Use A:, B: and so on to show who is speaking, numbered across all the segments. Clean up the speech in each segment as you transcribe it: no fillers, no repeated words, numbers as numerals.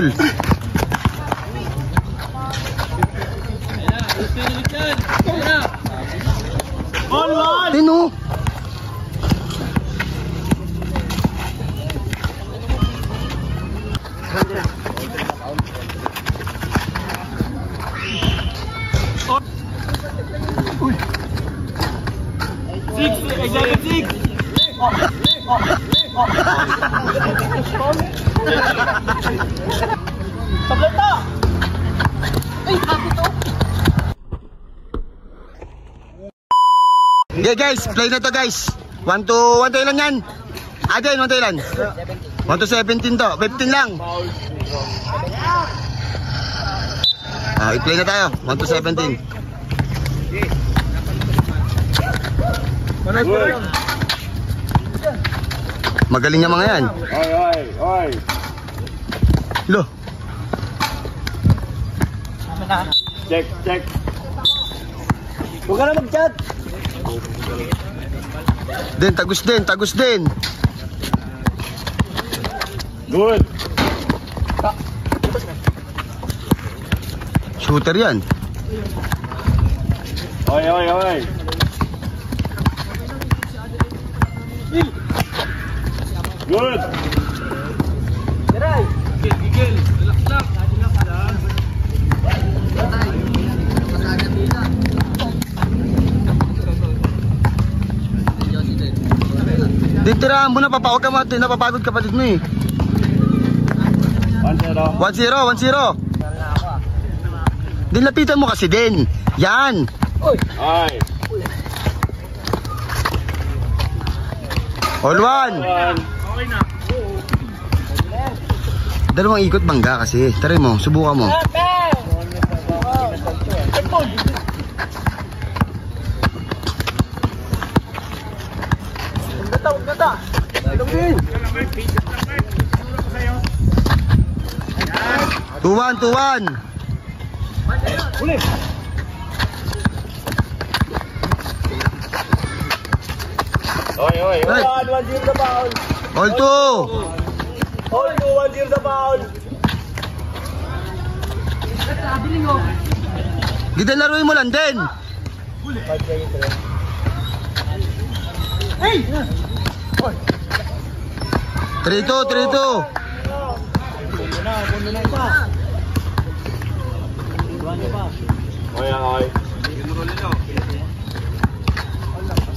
A: Tino.
B: Tableta! Ay, happy to!
A: Okay guys, play na to guys. 1 to ilan yan? Aden, 1 to ilan? 1 to 17 to, 15 lang. I-play na tayo, 1 to 17. Magaling yung mga yan.
C: Oy.
A: Lo.
C: Check. Huwag ka na mag-chat.
A: Tagus din.
C: Good.
A: Shooter yan.
C: Oy. Good.
B: Geray! Gigil! Relax.
A: Ditirahan mo na, napapagod kapatid mo eh.
C: 1-0.
A: 1-0. Dilapitan mo kasi din. Yan.
C: Ay.
A: All one.
B: Okay na.
A: Dalawang ikot bangga kasi. Try mo, subukan mo.
B: Gata.
A: 2-1.
B: Uli.
C: Oy.
B: 1-0 sa foul.
A: All 2.
B: All 2, 1-0 sa foul.
A: Gita laruin mo lang din.
B: Hey!
A: 3-2.
C: Oy.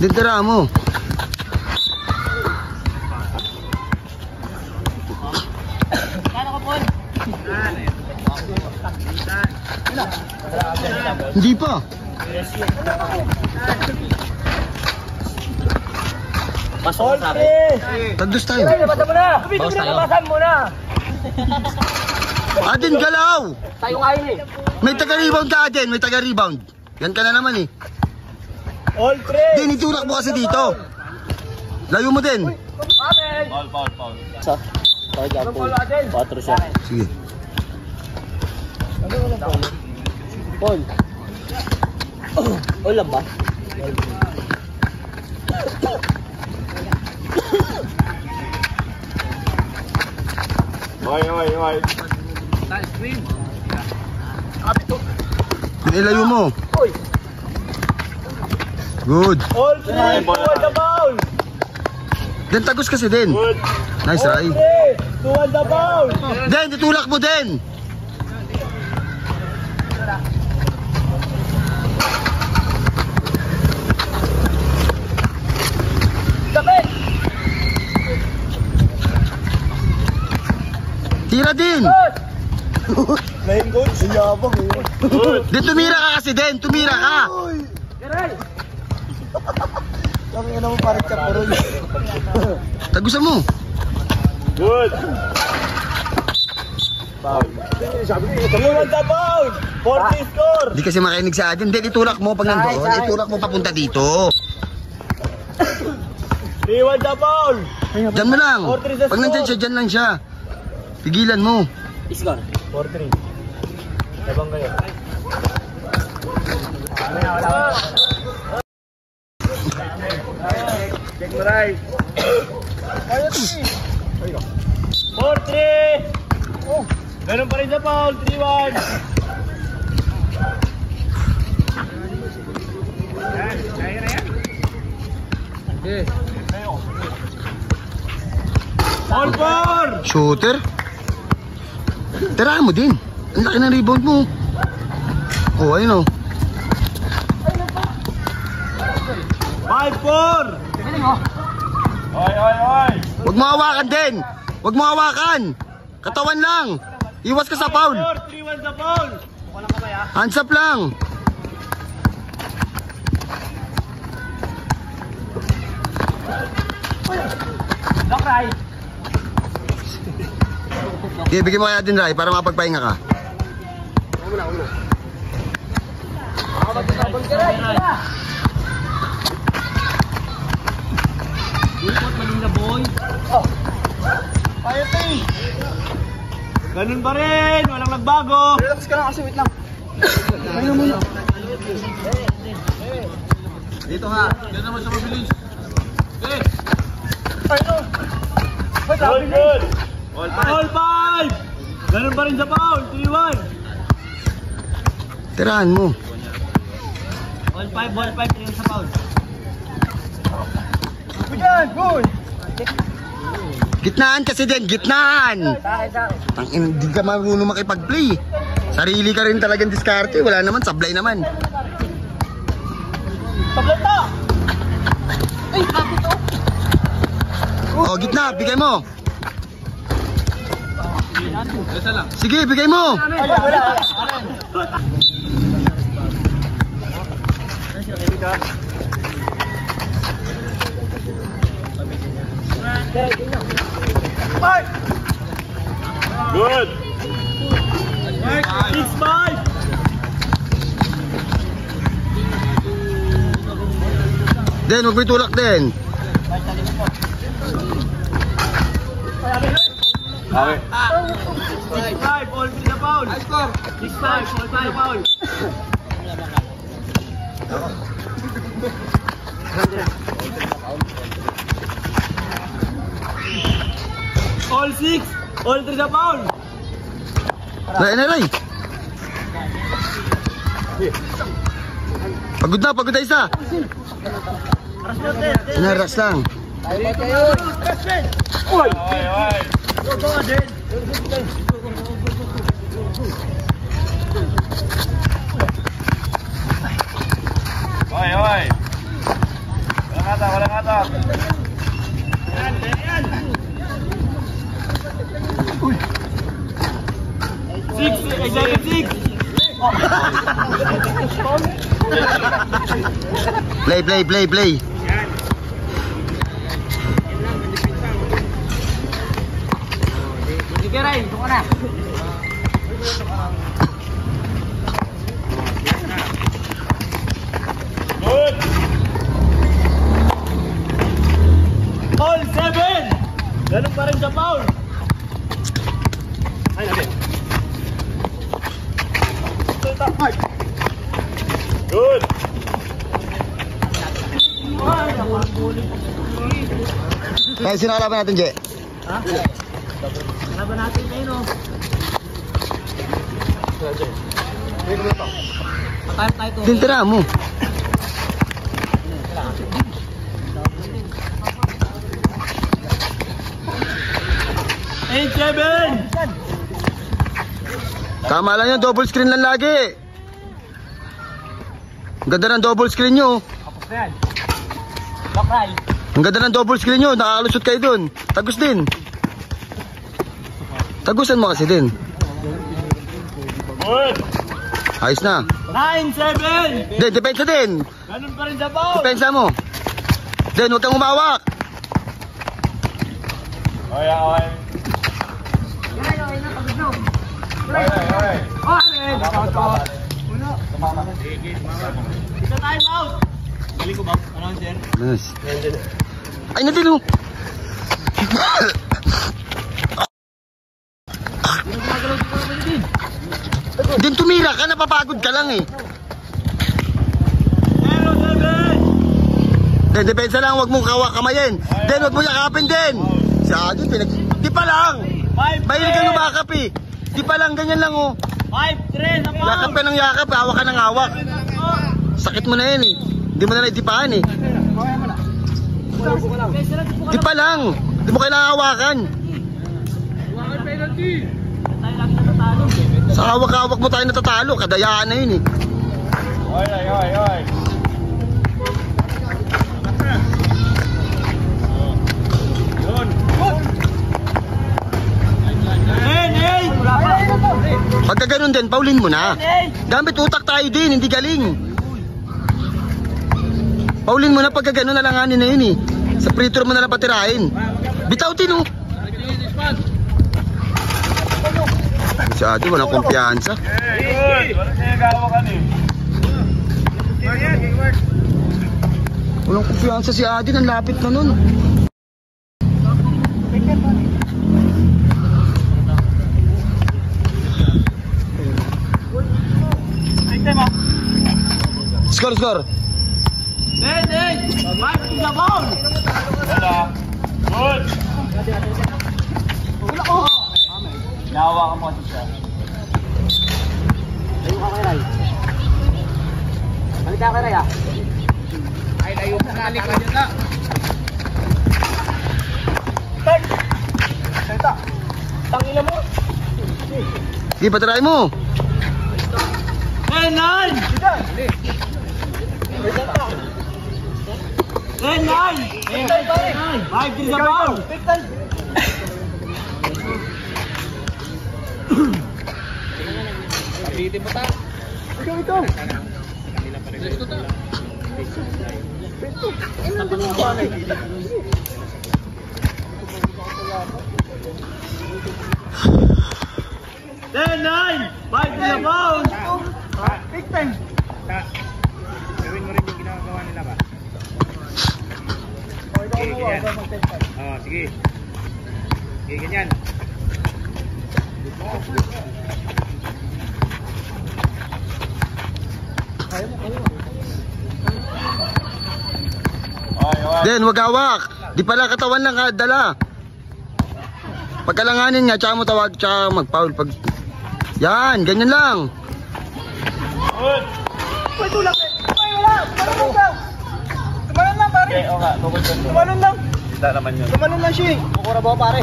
A: Ditirahan mo. Hindi pa.
B: Pasok sa akin.
A: Tagdos tayo.
B: Labasan mo na! Labasan mo na!
A: Aden, galaw.
B: Tayo kain eh.
A: May taga-rebound ka, Aden. May taga-rebound. Yan ka na naman eh.
B: All 3!
A: Din, itulak mo kasi dito. Layo mo din.
B: Amen!
C: Foul.
B: Sa? Paul. 4 siya.
A: Sige.
B: Paul. All lang ba?
C: Oy.
A: Nilayo mo.
B: Oy!
A: Good.
B: All 3! 2-1 the foul!
A: Then tagos kasi din.
C: Good.
A: Nice, Rai.
B: 2-1 the foul!
A: Den, itulak mo din.
B: Sakit!
A: Tira din.
B: Main coach, yabang eh.
C: Good.
A: Din, tumira ka kasi din. Tumira ka.
B: Geray!
D: Kami nga naman parang chaperon.
A: Tagusan mo.
C: Good.
B: Sabi ko, 2-1 the foul! 40 score!
A: Hindi kasi makinig sa atin. Den, itulak mo pag nandoon. Itulak mo papunta dito.
B: 3-1 the foul!
A: Diyan mo lang. Pag nandiyan siya, dyan lang siya. Pigilan mo.
B: Score. 4-3. Labang kayo. Check mo right. 4-3! Ganun pa rin sa foul. 3-1. Kaya na yan. All 4.
A: Shooter. Tirahan mo din. Ang laki ng rebound mo. Oh, ayun oh.
B: 5-4. Oy.
A: Huwag mo hawakan din. Huwag mo hawakan. Katawan lang. Iwas ka sa foul.
B: 3-1 sa foul.
A: Hands up lang.
B: Lakray.
A: Okay, bigyan mo kaya din, Rai, para mapagpahinga ka.
B: Ganun pa rin. Walang nagbago. Relax ka lang kasi. Wait lang. Ayun muna.
A: Dito ha. Dito naman sa mabilis. Okay.
B: Ayun.
C: Good, good.
B: All 5. Ganun pa rin sa foul. 3-1.
A: Tirahan mo.
B: All 5, 3 sa foul. Bujan, good.
A: Gitnaan kasi din, gitnaan. Hindi ka marunong makipag-play. Sarili ka rin talagang diskarte. Wala naman, sablay naman.
B: Tablet na. Ay, kapit to.
A: Oh, gitna, bigay mo. Sige, bigay mo.
C: Good.
B: 6-5.
A: Den, huwag mo itulak din.
C: Okay.
B: 6-5, all 3 na foul. 6-5, all 3 na foul. All 6, all 3 na foul.
A: Ray na, Ray. Pagod na isa. Naras lang.
B: Uy!
C: Oy. Oy. Walang atak.
B: Yan. 6.
A: Play.
B: Sige, Ray. Ito ka na.
C: Good.
B: All 7. Ganun pa rin sa foul. Ay, natin.
C: Good.
A: Kaya sinakalaban natin, Je.
B: Ha? Laban natin kayo, no? Patay tayo to.
A: Din, tira mo.
B: Eight, 7.
A: Tama lang yun, double screen lang lagi. Ang ganda ng double screen nyo.
B: Kapos na yan. Lakray.
A: Ang ganda ng double screen nyo, nakakalusot kayo dun. Tagus din. Tagusan mo kasi din.
C: Good.
A: Ayos na.
B: 9, 7.
A: Den, depensa din.
B: Ganun pa rin sa foul.
A: Depensa mo. Den, huwag kang umawak.
C: Okay.
B: Isa time out. Galing ko ba? Ano, sir?
A: Nice. Ay, natin oh. Din tumira ka, napapagod ka lang eh.
B: 0, 7.
A: Den, depensa lang, huwag mong kamayin. Den, huwag mo yakapin din. Sa akin, di pa lang.
B: 5,
A: Mahilig ka lumakap eh. Di pa lang, ganyan lang oh.
B: 5-3 na po.
A: Yakap ka ng yakap, hawak ka ng hawak. Sakit mo na yan eh. Hindi mo na naitipahan eh. Di pa lang. Di mo kailangan hawakan. Sa hawak-hawak mo tayo natatalo. Kadayaan na yun eh.
C: Oy. Yun.
A: Pagka ganun din, paulin mo na. Gamit utak tayo din, hindi galing. Paulin mo na pagka ganun, nalanganin na yun eh. Sa free throw mo na lang patirahin. Bitaw din oh. Si Ate, walang kumpiyansa.
C: Good. Walang sinagawakan eh.
A: Walang kumpiyansa si Ate, ang lapit na nun. Score.
B: Hey! Mark to the ball!
C: Wala. Good. Nahawakan mo kasi siya.
B: Layo ka kay Ray. Balik ka kay Ray ah. Ay, layo ka na. Likod yun na. Salta. Tangina mo.
A: Sige, patirahin mo.
B: Hey, Nine! Hey, Nine! 5-3 sa ball! Pilitin mo ta. Ito. Then 9! 5 to the ball! Big time!
D: Gawin mo rin yung ginagawa nila ba? Sige, ganyan. Oo, sige. Sige, ganyan.
A: Den, wag hawak. Di pala katawan lang dala. Pagkalanganin nga, tsaka mo tawag, tsaka mag-foul. Pag... Yan, ganyan lang.
C: Good.
B: Ay, tulak eh! Ay, wala! Tumalon lang, pare!
C: Okay, okay. Tukod ka.
B: Tumalon lang!
C: Kita naman yun.
B: Tumalon lang siya eh! Bukura ba pare?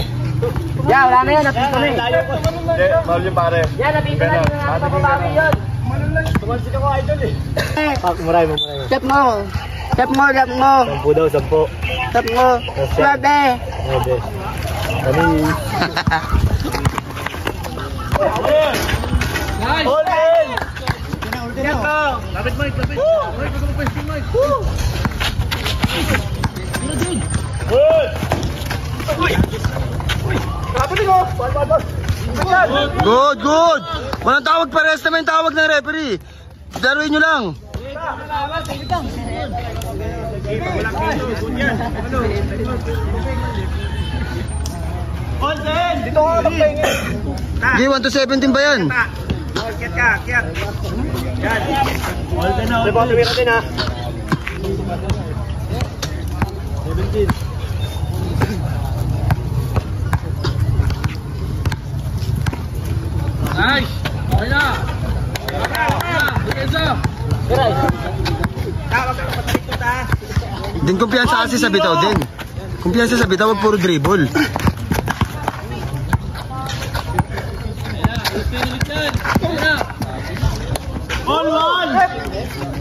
B: Yeah, wala na yan. Napito na eh. Tumalon lang
C: Hindi,
B: siya.
C: foul yung pare.
B: Yan, napito na. Hindi na nakapabawi yun. Tumalon lang. Tumalsik ako idol eh. Maray mo.
E: Step mo. Step mo.
D: 10 daw, 10.
E: Step mo. Swabe.
D: Pwede. Dali.
B: Nice! Hold in!
D: Get lang. Lapit Mike, lapit. Mike, pag pwesting Mike.
C: Good.
B: Kapatid ko! Bal!
A: Good. Walang tawag, pares naman yung tawag ng referee. Daruin nyo lang.
B: Hold in! Dito ka magpahingin!
A: Sige, 1 to 17 ba yan?
D: Kiat ka, kiat. Yan.
B: Hold in na, hold
D: Rebound,
B: in.
D: tumira din ha.
B: 17. Nice! Okay na!
D: Tawag ka kapatid ko ta.
A: Din kumpiyansa kasi sa bitaw din. Kumpiyansa sa bitaw, wag puro dribble.
B: All one!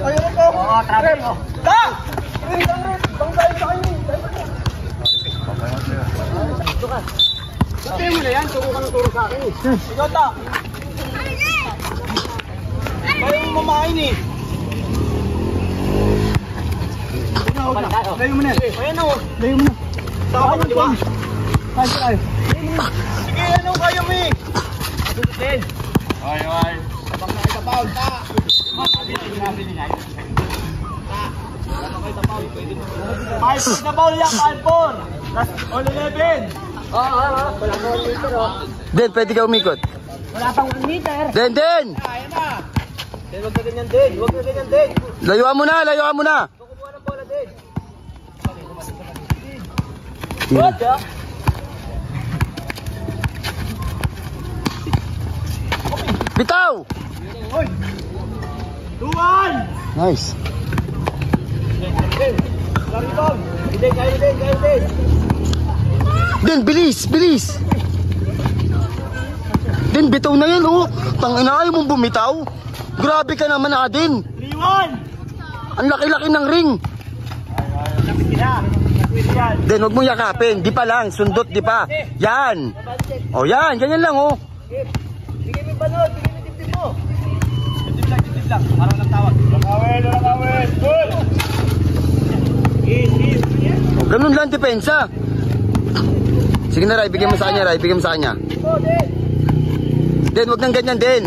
B: Ayun po! Oo, traffic mo. Ta! Bang tayo sa kanya. Sabi mo na yan, turo ka ng turo sa akin eh. Ikaw ta! Kaya mo mamain eh. Layo mo na. Ayan o. Layo mo na. Saka mo, di ba? Kaya. Sige, ano kaya mo eh. Atututin.
C: Okay.
B: Abang na kita paul. Ta! Five for the ball yan, 5-4. Last all 11. Wala pa 1 meter oh.
A: Den, pwede ka umikot.
E: Wala pang 1 meter.
A: Den!
B: Ayan na. Huwag na ganyan din. Huwag na ganyan din.
A: Layuan mo na.
B: Kumuha ng bola din. Good,
A: Bitaw!
B: Hoy! 2-1!
A: Nice. Din, bilis, bilis. Din, bitaw na yan, oh. Tangina, ayaw mong bumitaw. Grabe ka naman, Adin.
B: 3-1!
A: Ang laki-laki ng ring. Din, huwag mo yakapin. Di pa lang, sundot, di pa. Yan. O, yan, ganyan lang, oh.
B: Bigay mo ba nun? Bigay mo dibdib mo. Dibdib lang. Parang nagtawag. Lakawin. Good!
A: O, ganun lang, depensa. Sige na, Ray, bigyan mo sa kanya, Ray. Bigyan mo sa kanya. Din, huwag nang ganyan, din.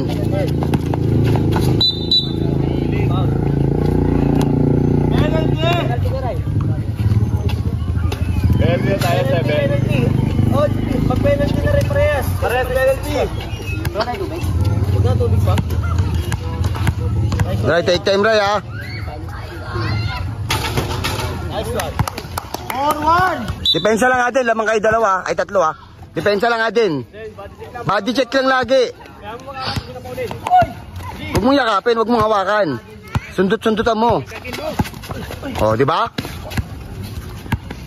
C: Penalty tayo, 7.
B: Oh, mag-penalty na rin parehas. Parehas penalty. Huwag na tubig pa.
A: Ray, take time, Ray, ha.
B: Nice one. 4-1.
A: Depensa lang natin, lamang kayo dalawa, ay tatlo, ha. Depensa lang natin. Body check lang lagi. Huwag mong yakapin, huwag mong hawakan. Sundot-sundutan mo. O, di ba?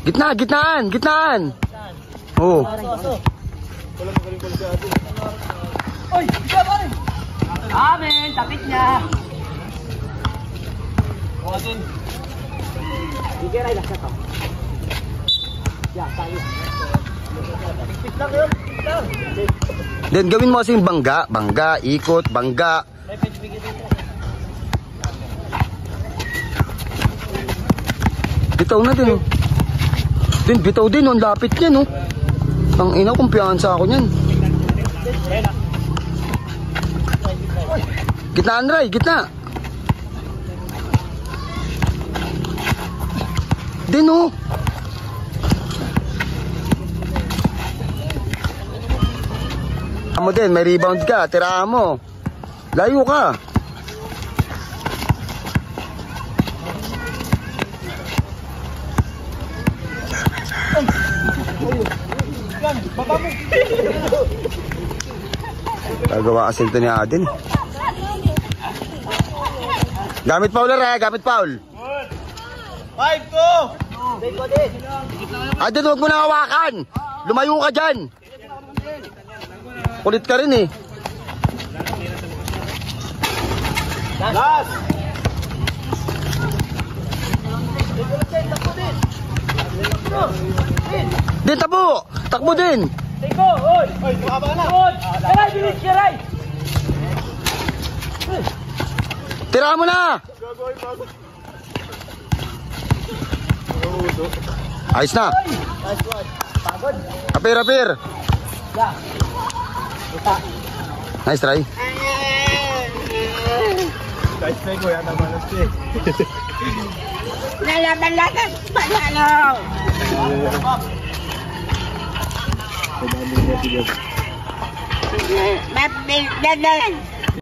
A: Gitnaan. Oo.
B: Oy, isa pa rin. Amen, tapit niya. Bukasin. Sige, Ray, lasa to. Yeah, tayo. Pit lang yun, pit lang.
A: Then gawin mo kasing bangga, ikot, bangga. Bitaw na din, oh. Din, bitaw din, oh. Ang lapit niyan, oh. Ang ina, kumpiyansa ako niyan. Gitnaan, Ray, gitna. Din, oh. Mo din, may rebound ka, tirahan mo. Layo ka. Gagawa kasi ito ni Adin. Gamit foul, Ray, gamit foul.
B: 5-2.
A: Adin, huwag mo na hawakan. Lumayo ka dyan. Kulit ka rin, eh.
B: Last.
A: Din, takbo din.
B: Tiko, oy. Oy, baka na. Oy, Ray, bilis siya, Ray.
A: Tirahan mo na. Ayos na.
B: Nice one. Pagod.
A: Apir.
B: Yeah.
A: Nice try.
C: Guys, may kuya naman na siya.
E: Lalaban, panalo! Mabilis na